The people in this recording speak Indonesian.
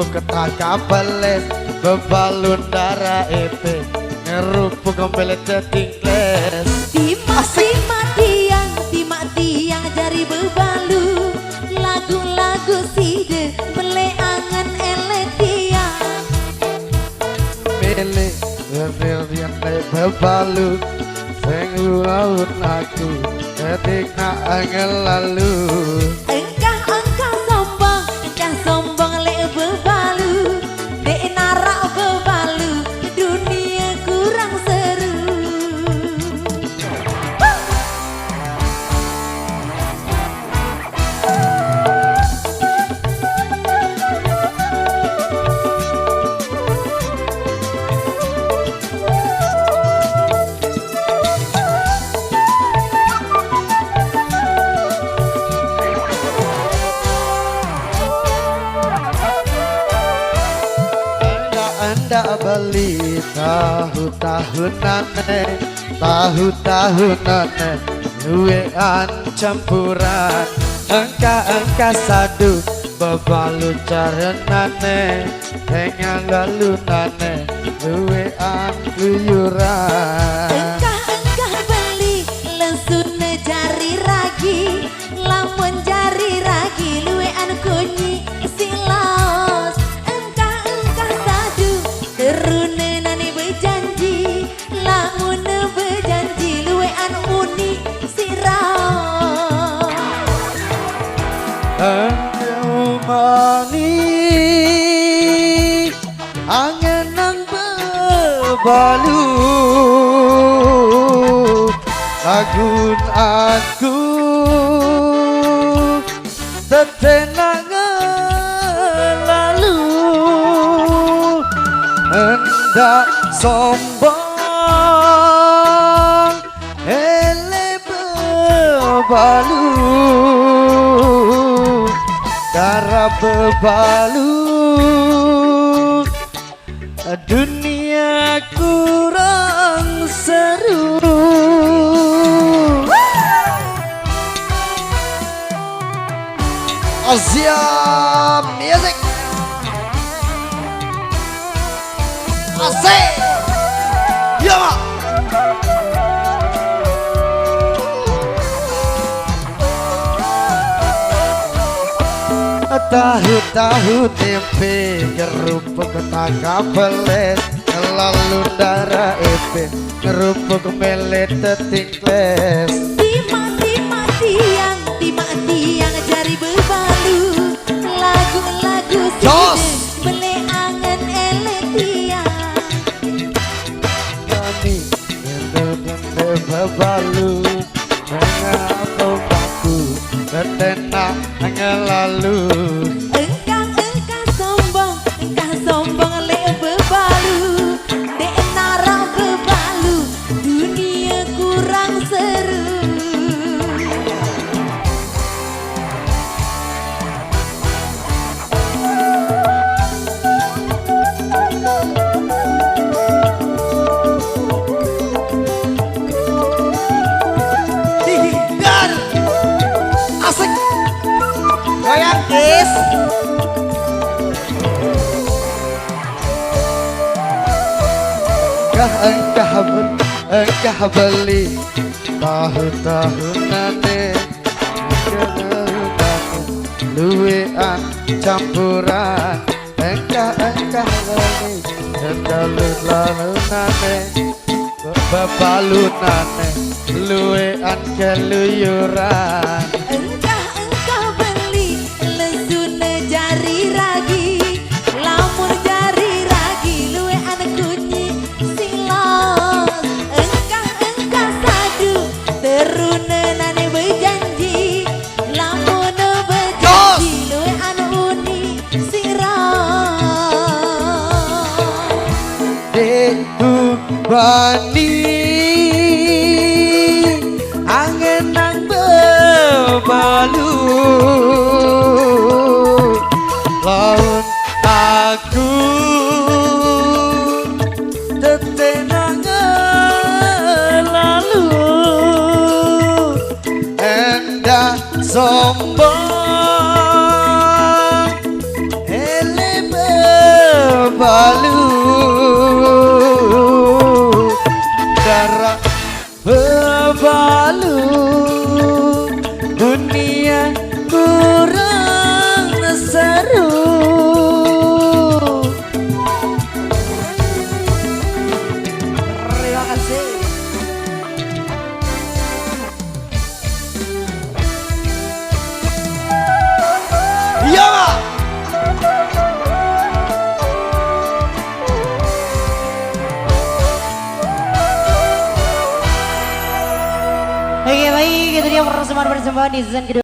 ngerupuk ketaka beles bebalun darah epe ngerupuk kompelet cetingles timak tiang jari bebalu lagu-lagu side bele angan ele tiang mele ngeril yang kayak bebalu sing laut aku ketika angel lalu engkah sombong le bebalu dek narak bebalu dunia kurang seru Anda beli tahu-tahunane luwean campuran engka sadu bebalu carenane dengan galunane luwean luyuran engkah beli lesun jari ragi lamun jari ragi luwean kunyi silos engkah sadu terune nani berjanji lamun berjanji luwean uni sirah mani angin nang bebalu lagun aku tetenang lalu hendak sombong ele bebalu darah bebalu dunia kurang seru Asia music asik ya mak tahu tempe ngerupuk ketaka beles lalu darah epe ngerupuk melet tetingles timak tiang jari bebalu lagu-lagu side bele angan ele tiang kami ngendel bebalu mengapa baku ketena angin lalu engkah sombong le bebalu dek narak bebalu dunia kurang seru asik goyang kis engkah beli tahu-tahunane luwean campuran engkah beli lalunane bebalunane luwean keluyuran engkah beli lesun jari ragi lamun jari ragi luwean kunyi silos engkah sadu terune nane berjanji lamun berjanji luwean uni sirah deku bani angin nang bebalu laun aku tetenang lalu endah sombong ele kasih. Iya, Pak. Oke baik, itu dia persembahan di season kedua.